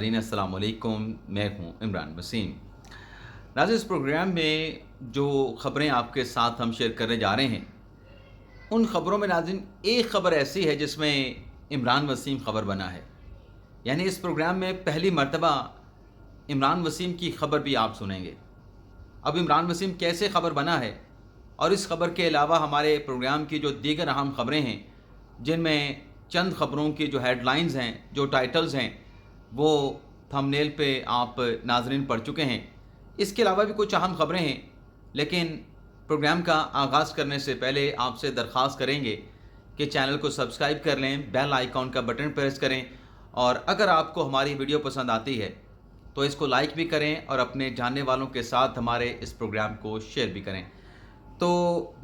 नाज़रीन अस्सलाम वालेकुम, मैं हूँ इमरान वसीम। नाज़रीन, इस प्रोग्राम में जो ख़बरें आपके साथ हम शेयर करने जा रहे हैं, उन ख़बरों में नाज़रीन एक ख़बर ऐसी है जिसमें इमरान वसीम ख़बर बना है। यानी इस प्रोग्राम में पहली मर्तबा इमरान वसीम की ख़बर भी आप सुनेंगे। अब इमरान वसीम कैसे ख़बर बना है और इस ख़बर के अलावा हमारे प्रोग्राम की जो दीगर अहम ख़बरें हैं, जिनमें चंद ख़बरों की जो हेडलाइंस हैं, जो टाइटल्स हैं, वो थंबनेल पे आप नाज़रीन पढ़ चुके हैं। इसके अलावा भी कुछ अहम ख़बरें हैं, लेकिन प्रोग्राम का आगाज़ करने से पहले आपसे दरख्वास्त करेंगे कि चैनल को सब्सक्राइब कर लें, बेल आइकॉन का बटन प्रेस करें और अगर आपको हमारी वीडियो पसंद आती है तो इसको लाइक भी करें और अपने जानने वालों के साथ हमारे इस प्रोग्राम को शेयर भी करें। तो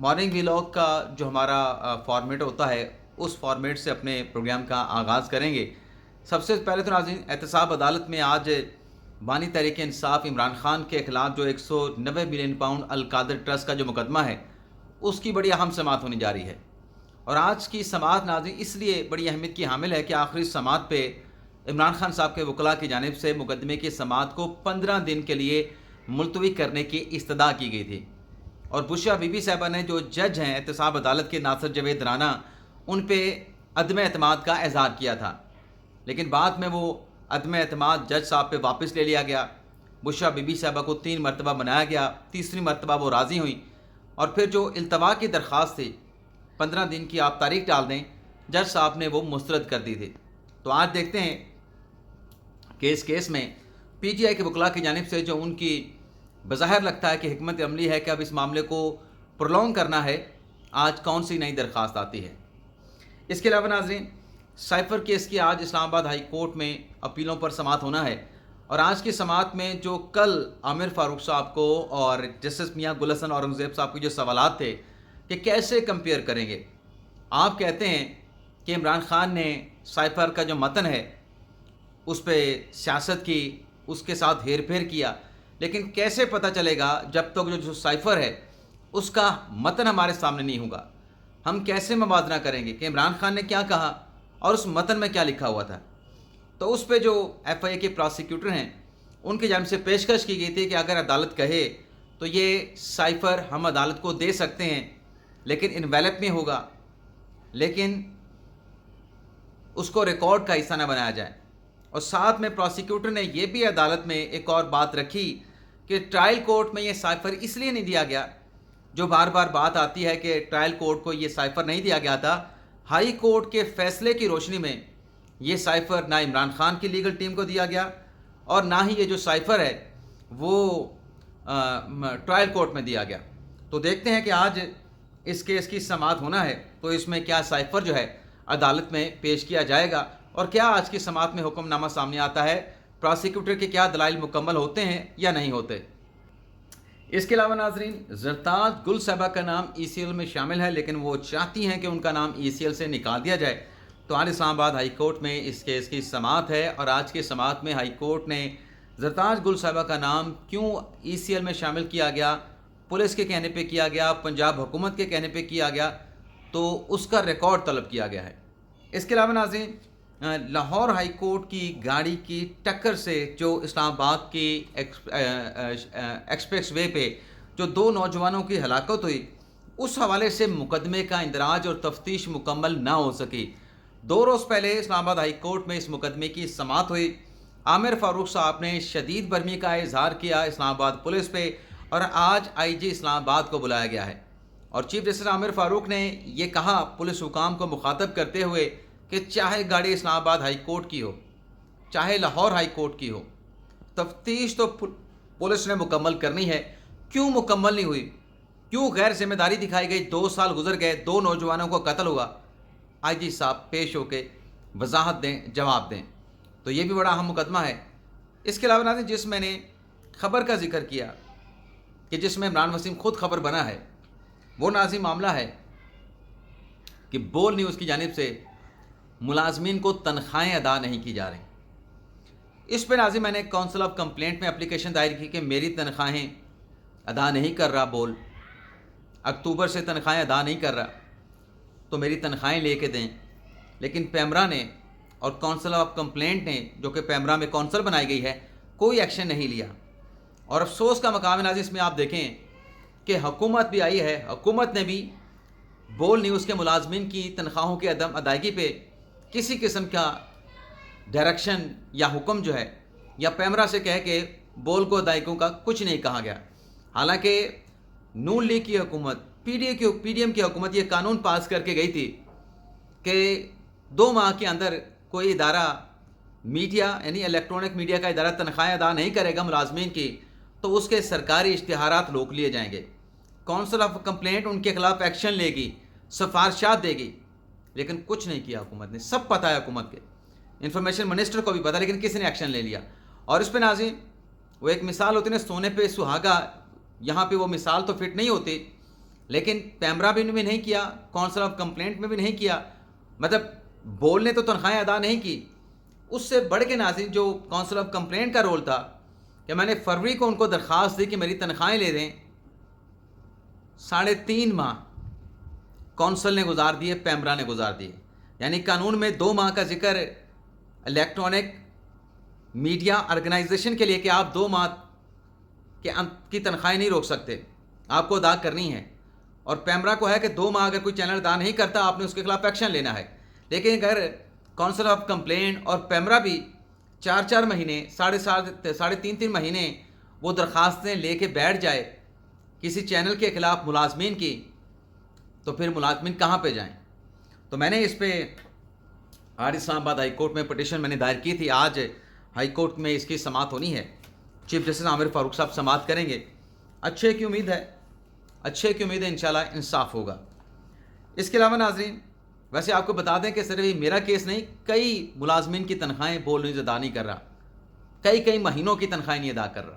मॉर्निंग व्लॉग का जो हमारा फॉर्मेट होता है, उस फॉर्मेट से अपने प्रोग्राम का आगाज़ करेंगे। सबसे पहले तो नाज़रीन, एहतसाब अदालत में आज बानी तहरीक इंसाफ इमरान खान के ख़िलाफ़ जो 190 मिलियन पाउंड अल-कादर ट्रस्ट का जो मुकदमा है, उसकी बड़ी अहम समाअत होने जा रही है। और आज की समाअत नाज़रीन इसलिए बड़ी अहमियत की हामिल है कि आखिरी समाअत पे इमरान खान साहब के वकला की जानिब से मुकदमे की समाअत को 15 दिन के लिए मुलतवी करने की इस्तदा की गई थी। और बुशरा बीबी साहबा ने जो जज हैं एहतसाब अदालत के नासिर जवेद राना, उन पे अदम एतमाद का इज़हार किया था, लेकिन बाद में वो अदम एतमाद जज साहब पे वापस ले लिया गया। बुशरा बीबी साहबा को 3 मरतबा बनाया गया, तीसरी मरतबा वो राज़ी हुई और फिर जो इल्तवा की दरख्वास्त थी 15 दिन की आप तारीख डाल दें, जज साहब ने वो मुस्तरद कर दी थी। तो आज देखते हैं कि इस केस में PTI के वकला की जानिब से जो उनकी बज़ाहिर लगता है कि हिकमत अमली है कि अब इस मामले को प्रोलॉन्ग करना है, आज कौन सी नई दरख्वास्त आती है। इसके अलावा नाज़रीन, साइफ़र केस की आज इस्लामाबाद हाई कोर्ट में अपीलों पर समाअत होना है और आज की समाअत में जो कल आमिर फ़ारूक साहब को और जस्टिस मियां गुल हसन औरंगज़ेब साहब के जो सवालात थे कि कैसे कंपेयर करेंगे। आप कहते हैं कि इमरान खान ने साइफ़र का जो मतन है उस पर सियासत की, उसके साथ हेर फेर किया, लेकिन कैसे पता चलेगा जब तक जो साइफ़र है उसका मतन हमारे सामने नहीं होगा। हम कैसे मवाजना करेंगे कि इमरान खान ने क्या कहा और उस मतन में क्या लिखा हुआ था। तो उस पे जो FIA के प्रोसिक्यूटर हैं, उनकी जानिब से पेशकश की गई थी कि अगर अदालत कहे तो ये साइफ़र हम अदालत को दे सकते हैं, लेकिन इनवैलिड में होगा, लेकिन उसको रिकॉर्ड का हिस्सा न बनाया जाए। और साथ में प्रोसिक्यूटर ने यह भी अदालत में एक और बात रखी कि ट्रायल कोर्ट में ये साइफ़र इसलिए नहीं दिया गया, जो बार बार बात आती है कि ट्रायल कोर्ट को ये साइफ़र नहीं दिया गया था, हाई कोर्ट के फैसले की रोशनी में ये साइफ़र ना इमरान खान की लीगल टीम को दिया गया और ना ही ये जो साइफ़र है वो ट्रायल कोर्ट में दिया गया। तो देखते हैं कि आज इस केस की समाअत होना है तो इसमें क्या साइफ़र जो है अदालत में पेश किया जाएगा और क्या आज की समाअत में हुक्मनामा सामने आता है, प्रोसिक्यूटर के क्या दलाइल मुकम्मल होते हैं या नहीं होते। इसके अलावा नाजरीन, ज़रताज गुल साहबा का नाम ECL में शामिल है, लेकिन वो चाहती हैं कि उनका नाम ECL से निकाल दिया जाए। तो आज इस्लामाबाद हाई कोर्ट में इस केस की समाअत है और आज की समाअत में हाई कोर्ट ने ज़रताज गुल साहबा का नाम क्यों ECL में शामिल किया गया, पुलिस के कहने पर किया गया, पंजाब हुकूमत के कहने पर किया गया, तो उसका रिकॉर्ड तलब किया गया है। इसके अलावा नाज़रीन, लाहौर हाई कोर्ट की गाड़ी की टक्कर से जो इस्लामाबाद की एक्सप्रेस वे पे जो 2 नौजवानों की हलाकत हुई, उस हवाले से मुकदमे का इंदराज और तफ्तीश मुकम्मल ना हो सकी। 2 रोज़ पहले इस्लामाबाद हाई कोर्ट में इस मुकदमे की समाअत हुई। आमिर फ़ारूक साहब ने शदीद बरहमी का इजहार किया इस्लामाबाद पुलिस पे और आज IG इस्लामाबाद को बुलाया गया है और चीफ जस्टिस आमिर फ़ारूक ने यह कहा पुलिस हुकाम को मुखातब करते हुए कि चाहे गाड़ी इस्लामाबाद हाई कोर्ट की हो, चाहे लाहौर हाई कोर्ट की हो, तफ्तीश तो पुलिस ने मुकम्मल करनी है। क्यों मुकम्मल नहीं हुई, क्यों गैर जिम्मेदारी दिखाई गई, 2 साल गुजर गए, 2 नौजवानों को कत्ल हुआ। IG साहब पेश होके वजाहत दें, जवाब दें। तो ये भी बड़ा अहम मुकदमा है। इसके अलावा नाज़रीन, जिस मैंने ख़बर का जिक्र किया कि जिसमें इमरान वसीम खुद खबर बना है, वो नाज़रीन मामला है कि बोल न्यूज़ की जानिब से मुलाजमीन को तनख्वाहें अदा नहीं की जा रही। इस पर नाज़रीन मैंने काउंसिल ऑफ कंप्लेंट में एप्लीकेशन दायर की कि मेरी तनख्वाहें अदा नहीं कर रहा बोल, अक्टूबर से तनख्वाहें अदा नहीं कर रहा, तो मेरी तनख्वाहें लेके दें। लेकिन पैमरा ने اور کونسل آف کمپلینٹ نے جو کہ پیمرا میں کونسل بنائی گئی ہے کوئی ایکشن نہیں لیا. اور افسوس کا مقام ہے ناظرین اس میں آپ دیکھیں کہ حکومت بھی آئی ہے, حکومت نے بھی بول نیوز کے ملازمین کی تنخواہوں کی عدم ادائیگی پہ کسی قسم کا ڈائریکشن یا حکم جو ہے یا پیمرا سے کہہ کے بول کو ادائیگیوں کا کچھ نہیں کہا گیا. حالانکہ نون لیگ کی حکومت پی ڈی ایم کی حکومت یہ قانون پاس کر کے گئی تھی کہ 2 ماہ کے اندر کوئی ادارہ میڈیا یعنی الیکٹرانک میڈیا کا ادارہ تنخواہیں ادا نہیں کرے گا ملازمین کی تو اس کے سرکاری اشتہارات روک لیے جائیں گے. کونسل آف کمپلینٹ ان کے خلاف ایکشن لے گی, سفارشات دے گی, لیکن کچھ نہیں کیا حکومت نے. سب پتہ ہے حکومت کے, انفارمیشن منسٹر کو بھی پتہ, لیکن کسی نے ایکشن لے لیا. اور اس پہ ناظرین وہ ایک مثال ہوتی ہے نا سونے پہ سہاگا, یہاں پہ وہ مثال تو فٹ نہیں ہوتی, لیکن پیمرا بھی نہیں کیا, کونسل آف کمپلینٹ میں بھی نہیں کیا, مطلب بول نے تو تنخواہیں ادا نہیں کی. اس سے بڑھ کے ناظرین جو کونسل آف کمپلینٹ کا رول تھا کہ میں نے فروری کو ان کو درخواست دی کہ میری تنخواہیں لے دیں, 3.5 ماہ کونسل نے گزار دیے, پیمرا نے گزار دیے. یعنی قانون میں 2 ماہ کا ذکر الیکٹرانک میڈیا آرگنائزیشن کے لیے کہ آپ 2 ماہ کی تنخواہیں نہیں روک سکتے, آپ کو ادا کرنی ہے. اور پیمرا کو ہے کہ 2 ماہ اگر کوئی چینل ادا نہیں کرتا آپ نے اس کے خلاف ایکشن لینا ہے. لیکن اگر کونسل آف کمپلینٹ اور پیمرا بھی 4 مہینے 3.5 مہینے وہ درخواستیں لے کے بیٹھ جائے کسی چینل کے خلاف ملازمین کی, تو پھر ملازمین کہاں پہ جائیں. تو میں نے اس پہ آج اسلام آباد ہائی کورٹ میں پٹیشن میں نے دائر کی تھی. آج ہائی کورٹ میں اس کی سماعت ہونی ہے. چیف جسٹس عامر فاروق صاحب سماعت کریں گے. اچھے کی امید ہے انشاءاللہ انصاف ہوگا. اس کے علاوہ ناظرین ویسے آپ کو بتا دیں کہ صرف میرا کیس نہیں, کئی ملازمین کی تنخواہیں بول نیوز ادا نہیں کر رہا, کئی مہینوں کی تنخواہیں نہیں ادا کر رہا,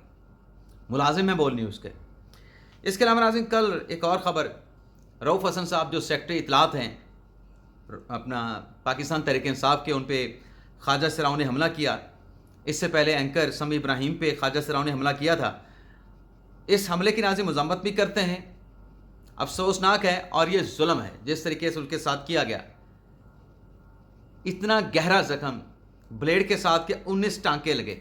ملازم میں بول نیوز کے. اس کے علاوہ ناظرین کل ایک اور خبر, رؤف حسن صاحب جو سیکرٹری اطلاعات ہیں اپنا پاکستان تحریک انصاف کے, ان پہ خواجہ سراؤں نے حملہ کیا. اس سے پہلے اینکر سمی ابراہیم پہ خواجہ سراؤں نے حملہ کیا تھا. اس حملے کی ناظرین مذمت بھی کرتے ہیں, افسوسناک ہے اور یہ ظلم ہے جس طریقے سے ان کے ساتھ کیا گیا. اتنا گہرا زخم بلیڈ کے ساتھ کے 19 ٹانکے لگے,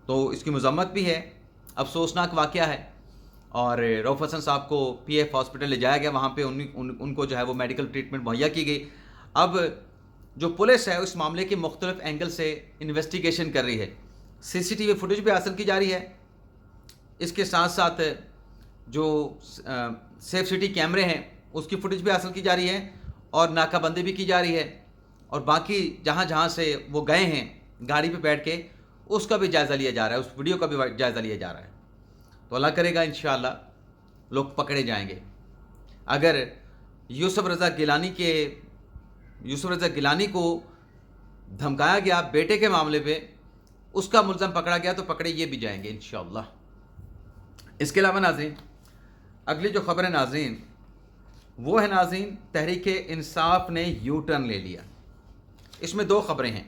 تو اس کی مذمت بھی ہے, افسوسناک واقعہ ہے. اور رؤف حسن صاحب کو پی ایف ہاسپٹل لے جایا گیا, وہاں پہ ان کو جو ہے وہ میڈیکل ٹریٹمنٹ مہیا کی گئی. اب جو پولیس ہے اس معاملے کے مختلف اینگل سے انویسٹیگیشن کر رہی ہے. سی ٹی وی فوٹیج بھی حاصل کی جا رہی ہے, اس کے ساتھ ساتھ جو سیف سٹی کیمرے ہیں اس کی فوٹیج بھی حاصل کی جا رہی ہے, اور ناکہ بندی بھی کی جا رہی ہے, اور باقی جہاں سے وہ گئے ہیں گاڑی پہ بیٹھ کے اس کا بھی جائزہ لیا جا رہا ہے, اس ویڈیو کا بھی جائزہ لیا جا رہا ہے. تو اللہ کرے گا انشاءاللہ لوگ پکڑے جائیں گے. اگر یوسف رضا گیلانی کو دھمکایا گیا بیٹے کے معاملے پہ, اس کا ملزم پکڑا گیا تو پکڑے یہ بھی جائیں گے انشاءاللہ. اس کے علاوہ ناظرین اگلی جو خبر ہے ناظرین وہ ہے ناظرین تحریک انصاف نے یو ٹرن لے لیا. اس میں 2 خبریں ہیں.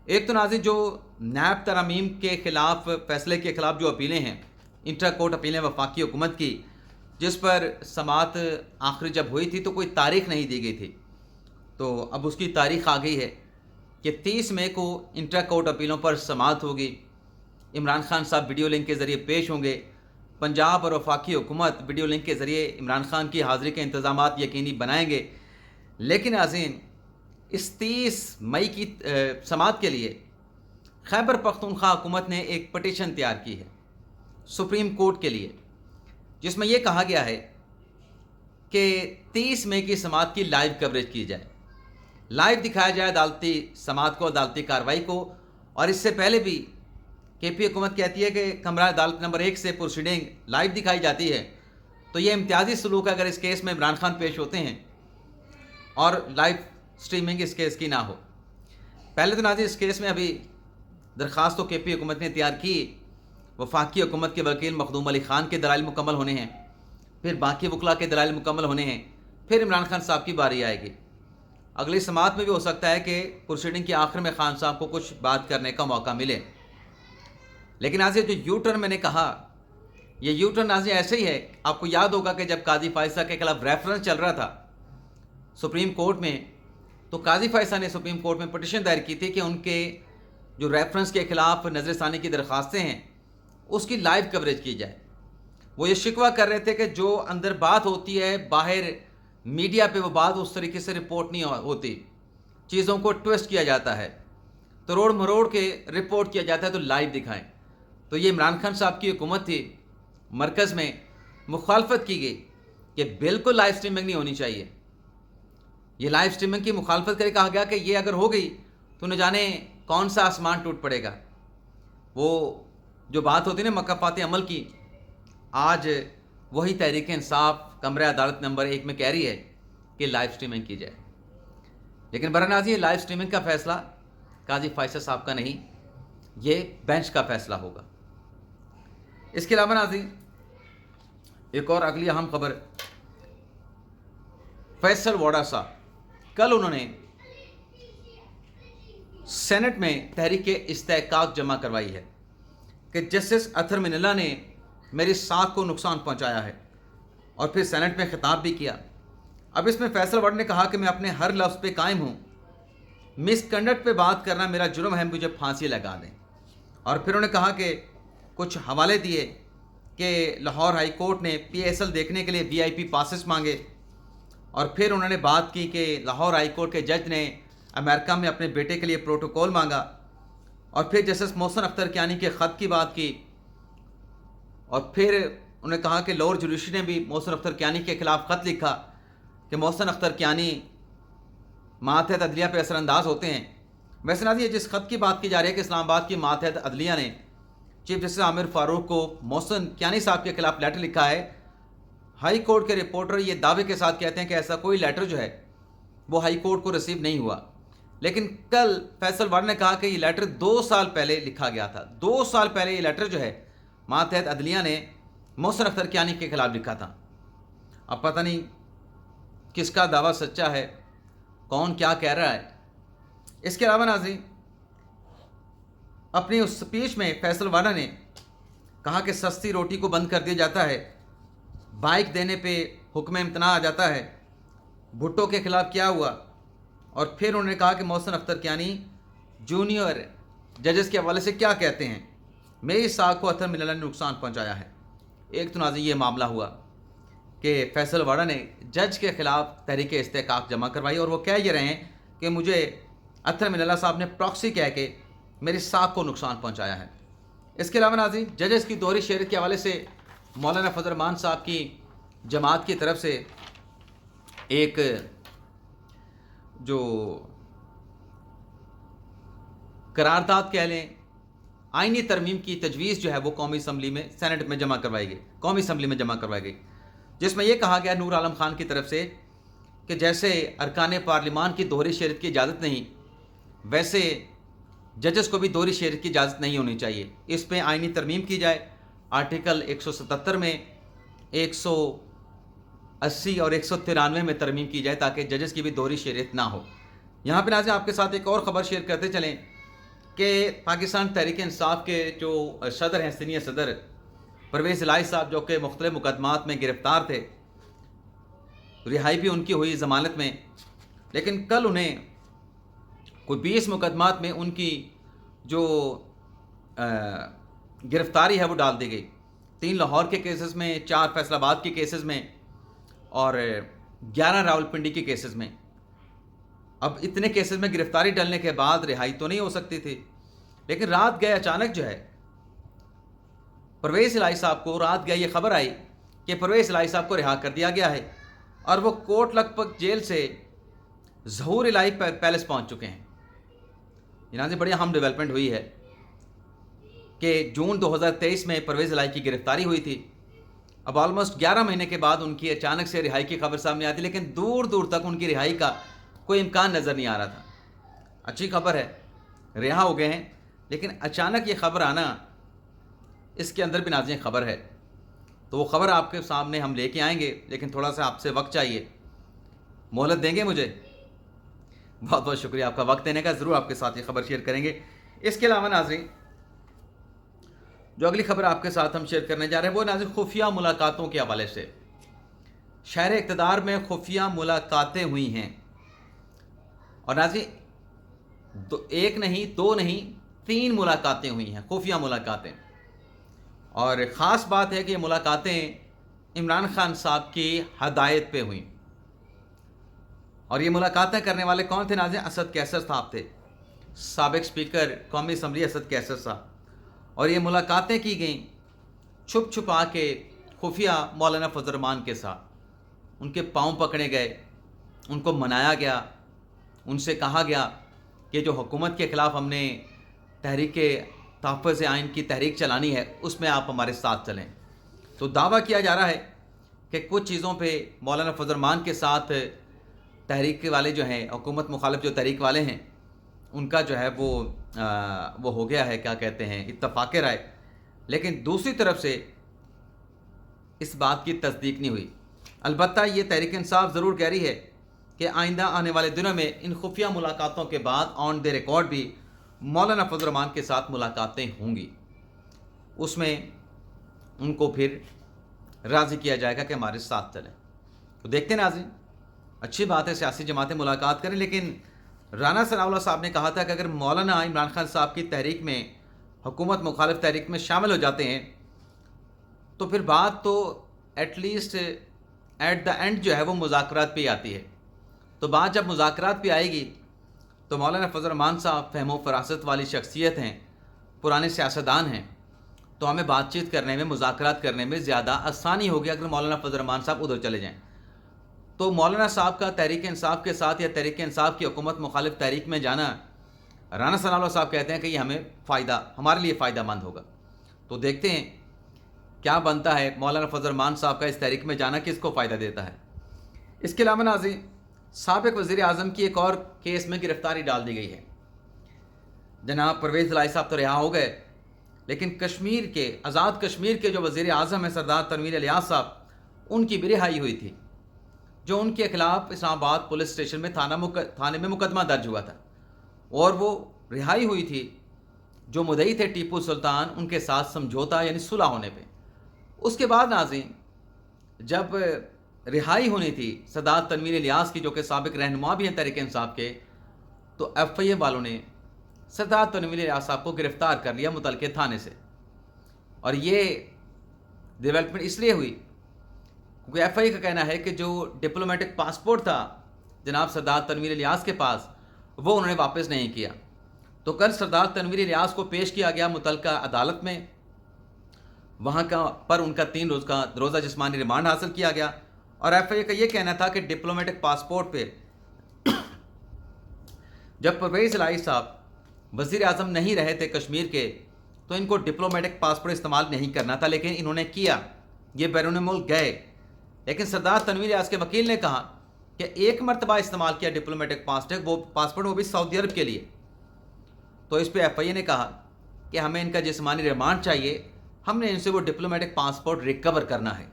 ایک تو ناظرین جو نیب ترامیم کے خلاف فیصلے کے خلاف جو اپیلیں ہیں, انٹرا کورٹ اپیلیں وفاقی حکومت کی, جس پر سماعت آخری جب ہوئی تھی تو کوئی تاریخ نہیں دی گئی تھی, تو اب اس کی تاریخ آ گئی ہے کہ 30 مئی کو انٹرا کورٹ اپیلوں پر سماعت ہوگی. عمران خان صاحب ویڈیو لنک کے ذریعے پیش ہوں گے. پنجاب اور وفاقی حکومت ویڈیو لنک کے ذریعے عمران خان کی حاضری کے انتظامات یقینی بنائیں گے. لیکن ناظرین اس 30 مئی کی سماعت کے لیے خیبر پختونخوا حکومت نے ایک پٹیشن تیار کی ہے سپریم کورٹ کے لیے, جس میں یہ کہا گیا ہے کہ 30 مئی کی سماعت کی لائیو کوریج کی جائے, لائیو دکھایا جائے عدالتی سماعت کو, عدالتی کارروائی کو. اور اس سے پہلے بھی کے پی حکومت کہتی ہے کہ کمرہ عدالت نمبر 1 سے پروسیڈنگ لائیو دکھائی جاتی ہے, تو یہ امتیازی سلوک ہے اگر اس کیس میں عمران خان پیش ہوتے ہیں اور لائیو سٹریمنگ اس کیس کی نہ ہو. پہلے تو ناظرین اس کیس میں ابھی درخواست تو کے پی حکومت نے تیار کی, وفاقی حکومت کے وکیل مخدوم علی خان کے دلائل مکمل ہونے ہیں, پھر باقی وکلاء کے دلائل مکمل ہونے ہیں, پھر عمران خان صاحب کی باری آئے گی. اگلی سماعت میں بھی ہو سکتا ہے کہ پروسیڈنگ کے آخر میں خان صاحب کو کچھ بات کرنے کا موقع ملے. لیکن آج جو یو ٹرن میں نے کہا, یہ یو ٹرن آج ایسے ہی ہے. آپ کو یاد ہوگا کہ جب قاضی فائزہ کے خلاف ریفرنس چل رہا تھا سپریم کورٹ میں, तो काजी फैसल ने सुप्रीम कोर्ट में पटिशन दायर की थी कि उनके जो रेफरेंस के ख़िलाफ़ नज़रसानी की दरख्वास्तें हैं उसकी लाइव कवरेज की जाए। वो ये शिकवा कर रहे थे कि जो अंदर बात होती है बाहर मीडिया पे वो बात उस तरीके से रिपोर्ट नहीं होती, चीज़ों को ट्विस्ट किया जाता है, तरोड़ मरोड़ के रिपोर्ट किया जाता है, तो लाइव दिखाएं। तो ये इमरान खान साहब की हुकूमत थी, मरकज़ में मुखालफत की गई कि बिल्कुल लाइव स्ट्रीमिंग नहीं होनी चाहिए। ये लाइव स्ट्रीमिंग की मुखालफत करके कहा गया कि ये अगर हो गई तो न जाने कौन सा आसमान टूट पड़ेगा। वो जो बात होती है ना मकाफात अमल की, आज वही तहरीक इंसाफ कमरा अदालत नंबर 1 में कह रही है कि लाइव स्ट्रीमिंग की जाए। लेकिन बरनाज़ी लाइव स्ट्रीमिंग का फ़ैसला काजी फैसल साहब का नहीं, ये बेंच का फ़ैसला होगा। इसके अलावा नाज़रीन एक और अगली अहम खबर, फैसल वाडा साहब कल उन्होंने सेनेट में तहरीक इस्तेहकाक जमा करवाई है कि जस्टिस अतहर मिनल्ला ने मेरी साख को नुकसान पहुंचाया है, और फिर सेनेट में खिताब भी किया। अब इसमें फैसल वाडा ने कहा कि मैं अपने हर लफ्ज़ पे कायम हूँ, मिसकंडक्ट पे बात करना मेरा जुर्म है, मुझे फांसी लगा दें। और फिर उन्होंने कहा कि कुछ हवाले दिए कि लाहौर हाई कोर्ट ने PSL देखने के लिए VIP पासेस मांगे, और फिर उन्होंने बात की कि लाहौर हाई कोर्ट के जज ने अमेरिका में अपने बेटे के लिए प्रोटोकॉल मांगा, और फिर जस्टिस मोहसिन अख्तर कियानी के ख़त की बात की, और फिर उन्होंने कहा कि लोअर जुडिशरी ने भी मोहसिन अख्तर कियानी के ख़िलाफ़ ख़त लिखा कि मोहसिन अख्तर कियानी मातहत अदलिया पर असरअंदाज होते हैं। वैसे ना ये जिस ख़त की बात की जा रही है कि इस्लामाबाद की मातहत अदलिया ने चीफ जस्टिस आमिर फ़ारूक को मोहसिन कियानी साहब के ख़िलाफ़ लेटर लिखा है, हाई कोर्ट के रिपोर्टर ये दावे के साथ कहते हैं कि ऐसा कोई लेटर जो है वो हाई कोर्ट को रिसीव नहीं हुआ। लेकिन कल फैसल वाडा ने कहा कि ये लेटर 2 साल पहले लिखा गया था। 2 साल पहले ये लेटर जो है मातहत अदलिया ने मोहसिन अख्तर कियानी के ख़िलाफ़ लिखा था। अब पता नहीं किसका दावा सच्चा है, कौन क्या कह रहा है। इसके अलावा नाज़रीन अपनी उस स्पीच में फैसल वाडा ने कहा कि सस्ती रोटी को बंद कर दिया जाता है, बाइक देने पे हुक्म इम्तना आ जाता है, भुट्टो के ख़िलाफ़ क्या हुआ। और फिर उन्होंने कहा कि मोहसिन अख्तर कियानी जूनियर जजेस के हवाले से क्या कहते हैं, मेरी साख को अतहर मिनल्ला ने नुकसान पहुंचाया है। एक तो नाज़रीन ये मामला हुआ कि फैसल वाडा ने जज के ख़िलाफ़ तहरीक इस्तेहकाक जमा करवाई, और वो कह ये रहे हैं कि मुझे अतहर मिनल्ला साहब ने प्रॉक्सी कह के मेरी साख को नुकसान पहुंचाया है। इसके अलावा नाज़रीन जजेस की दोहरी शरीयत के हवाले से मौलाना फजल रहमान साहब की जमात की तरफ से एक जो करारदाद कह लें, आइनी तरमीम की तजवीज़ जो है वो कौमी असम्बली में सेनेट में जमा करवाई गई, कौमी असम्बली में जमा करवाई गई, जिसमें यह कहा गया नूर आलम खान की तरफ से कि जैसे अरकान पार्लिमान की दोहरी शरीयत की इजाज़त नहीं, वैसे जजेस को भी दोहरी शरीयत की इजाज़त नहीं होनी चाहिए। इस पर आइनी तरमीम की जाए, आर्टिकल 177 में, 180 और 193 में तरमीम की जाए ताकि जजेस की भी दोहरी शरीयत ना हो। यहाँ पर नाज़रीन आपके साथ एक और ख़बर शेयर करते चलें कि पाकिस्तान तहरीक इंसाफ के जो सदर हैं, सीनियर सदर परवेज़ इलाही साहब, जो कि मुख्तलिफ मुकदमात में गिरफ़्तार थे, रिहाई भी उनकी हुई ज़मानत में, लेकिन कल उन्हें कोई 20 मुकदमात में उनकी जो गिरफ़्तारी है वो डाल दी गई। 3 लाहौर के केसेस में, 4 फैसलाबाद के केसेस में और 11 रावलपिंडी के केसेस में। अब इतने केसेस में गिरफ़्तारी डलने के बाद रिहाई तो नहीं हो सकती थी, लेकिन रात गए अचानक जो है परवेज़ इलाही साहब को, रात गए ये खबर आई कि परवेज़ इलाही साहब को रिहा कर दिया गया है, और वो कोट लखपत जेल से ज़हूर इलाही पैलेस पहुंच चुके हैं। यहाँ से बड़ी अहम डेवलपमेंट हुई है कि जून 2023 में परवेज़ इलाही की गिरफ़्तारी हुई थी। अब ऑलमोस्ट 11 महीने के बाद उनकी अचानक से रिहाई की खबर सामने आती, लेकिन दूर दूर तक उनकी रिहाई का कोई इम्कान नज़र नहीं आ रहा था। अच्छी खबर है, रिहा हो गए हैं, लेकिन अचानक ये खबर आना, इसके अंदर भी नाज़रीन खबर है। तो वो खबर आपके सामने हम लेके आएंगे, लेकिन थोड़ा सा आपसे वक्त चाहिए, मोहलत देंगे मुझे? बहुत बहुत शुक्रिया आपका वक्त देने का। ज़रूर आपके साथ ये खबर शेयर करेंगे। इसके अलावा नाज़रीन जो अगली खबर आपके साथ हम शेयर करने जा रहे हैं वो नाज़रीन खुफिया मुलाकातों के हवाले से। शहर इक़्तिदार में खुफिया मुलाकातें हुई हैं اور नाज़रीन एक नहीं, दो नहीं, 3 मुलाकातें हुई हैं, खुफिया मुलाकातें। और ख़ास बात है कि ये मुलाकातें इमरान खान साहब की हदायत पे हुई। और ये मुलाकातें करने वाले कौन थे नाज़रीन? असद कैसर साहब थे, साबिक स्पीकर कौमी असम्बली असद कैसर साहब। और ये मुलाकातें की गई छुप छुपा के खुफिया मौलाना फजल रहमान के साथ। उनके पाँव पकड़े गए, उनको मनाया गया, उनसे कहा गया कि जो हुकूमत के ख़िलाफ़ हमने तहरीक तहफ़्फ़ुज़ आइन की तहरीक चलानी है, उसमें आप हमारे साथ चलें। तो दावा किया जा रहा है कि कुछ चीज़ों पे मौलाना फजल रहमान के साथ तहरीक वाले जो हैं, हुकूमत मुखालिफ जो तहरीक वाले हैं, उनका जो है वो हो गया है, क्या कहते हैं, इत्तफ़ाक़ राय। लेकिन दूसरी तरफ से इस बात की तस्दीक नहीं हुई। अलबत्ता ये तहरीक इंसाफ ज़रूर कह रही है कि आइंदा आने वाले दिनों में इन खुफिया मुलाकातों के बाद ऑन द रिकॉर्ड भी मौलाना फजल रहमान के साथ मुलाकातें होंगी। उसमें उनको फिर राज़ी किया जाएगा कि हमारे साथ चलें। तो देखते हैं नाज़रीन, अच्छी बात है सियासी जमातें मुलाकात करें, लेकिन राना सनाउल्लाह साहब ने कहा था कि अगर मौलाना इमरान खान साहब की तहरीक में, हुकूमत मुखालिफ तहरीक में शामिल हो जाते हैं तो फिर बात तो एटलीस्ट एट द एंड जो है वो मुज़ाकरात पे आती है। तो बात जब मुज़ाकरात पे आएगी तो मौलाना फजल रहमान साहब फ़हम फ़रासत वाली शख्सियत हैं, पुराने सियासतदान हैं, तो हमें बातचीत करने में, मुज़ाकरात करने में ज़्यादा आसानी होगी अगर मौलाना फजल रहमान साहब उधर चले जाएँ। तो मौलाना साहब का तहरीक इंसाफ के साथ या तहरीक इंसाफ की हुकूमत मुखालिफ तहरीक में जाना, राना सनाउल्लाह साहब कहते हैं कि ये हमारे लिए फ़ायदा मंद होगा। तो देखते हैं क्या बनता है, मौलाना फजल रहमान साहब का इस तहरीक में जाना किसको फ़ायदा देता है। इसके अलावा नाज़रीन, साबिक़ वज़ीर आज़म की एक और केस में गिरफ़्तारी डाल दी गई है। जनाब परवेज़ इलाही साहब तो रिहा हो गए, लेकिन कश्मीर के, आज़ाद कश्मीर के जो वज़ीर आज़म हैं सरदार तनवीर इलियास साहब, उनकी भी रिहाई हुई थी, जो उनके ख़िलाफ़ इस्लामाबाद पुलिस स्टेशन में थाने में मुकदमा दर्ज हुआ था। और वो रिहाई हुई थी जो मुद्दई थे टीपू सुल्तान, उनके साथ समझौता यानी सुलह होने पे। उसके बाद नाज़रीन, जब रिहाई होनी थी सरदार तनवीर इलियास की, जो कि साबिक़ रहनुमा भी हैं तहरीक इंसाफ के, तो FIA वालों ने सरदार तनवीर इलियास साहब को गिरफ़्तार कर लिया मुतलके थाने से। और ये डेवलपमेंट इसलिए हुई क्योंकि FIA का कहना है कि जो डिप्लोमेटिक पासपोर्ट था जनाब सरदार तनवीर इलियास के पास, वो उन्होंने वापस नहीं किया। तो कल सरदार तनवीर इलियास को पेश किया गया मुतलका अदालत में, वहाँ पर उनका 3 रोज़ का रोज़ा जिस्मानी रिमांड हासिल किया गया। और FIA का ये कहना था कि डिप्लोमेटिक पासपोर्ट पे जब परवेज़ इलाही साहब वज़ीर आज़म नहीं रहे थे कश्मीर के, तो इनको डिप्लोमेटिक पासपोर्ट इस्तेमाल नहीं करना था, लेकिन इन्होंने किया, ये बैरून मुल्क गए। लेकिन सरदार तनवीर इलियास के वकील ने कहा कि एक मरतबा इस्तेमाल किया डिप्लोमेटिक पासपोर्ट, वो भी सऊदी अरब के लिए। तो इस पर FIA ने कहा कि हमें इनका जिस्मानी रिमांड चाहिए, हमने इनसे वो डिप्लोमेटिक पासपोर्ट रिकवर करना है।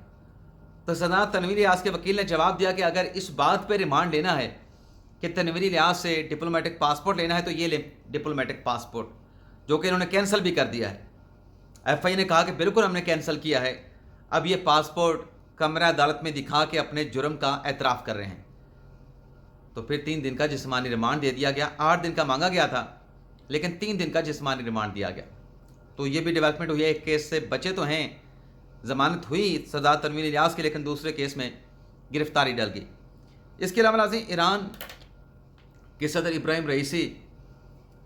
तो सरदार तनवीर इलियास के वकील ने जवाब दिया कि अगर इस बात पे रिमांड लेना है कि तनवीर इलियास से डिप्लोमेटिक पासपोर्ट लेना है, तो ये ले डिप्लोमेटिक पासपोर्ट, जो कि इन्होंने कैंसिल भी कर दिया है। FIA ने कहा कि बिल्कुल हमने कैंसिल किया है, अब ये पासपोर्ट कमरा अदालत में दिखा के अपने जुर्म का एतराफ़ कर रहे हैं। तो फिर 3 दिन का जिस्मानी रिमांड दे दिया गया। 8 दिन का मांगा गया था, लेकिन 3 दिन का जिस्मानी रिमांड दिया गया। तो ये भी डेवलपमेंट हुई है, एक केस से बचे तो हैं, ज़मानत हुई सरदार तनवीर इलियास की, लेकिन दूसरे केस में गिरफ़्तारी डल गई। इसके अलावा नाज़रीन, ईरान के सदर इब्राहिम रईसी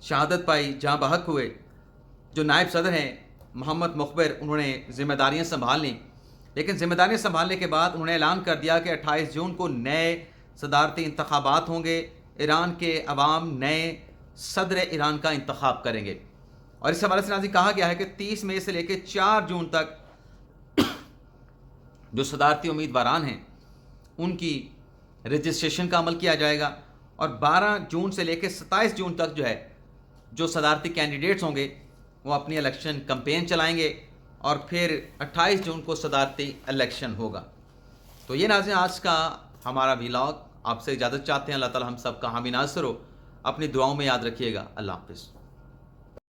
शहादत पाई, जहाँ बहक हुए। जो नायब सदर हैं मोहम्मद मुखबिर, उन्होंने ज़िम्मेदारियाँ संभाल लीं, लेकिन ज़िम्मेदारियाँ संभालने के बाद उन्होंने ऐलान कर दिया कि 28 जून को नए सदारती इंतखाबात होंगे, ईरान के अवाम नए सदर ईरान का इंतखाब करेंगे। और इस हवाले से नाज़रीन कहा गया है कि 30 मई से लेकर 4 जून तक जो सदारती उम्मीदवारान हैं उनकी रजिस्ट्रेशन का अमल किया जाएगा, और 12 जून से लेकर 27 जून तक जो है, जो सदारती कैंडिडेट्स होंगे वो अपनी इलेक्शन कैंपेन चलाएंगे, और फिर 28 जून को सदारती इलेक्शन होगा। तो ये नाज़रीन आज का हमारा व्लॉग, आपसे इजाज़त चाहते हैं। अल्लाह ताला हम सब का हामी नाज़िर हो। अपनी दुआओं में याद रखिएगा। अल्लाह हाफ़िज़।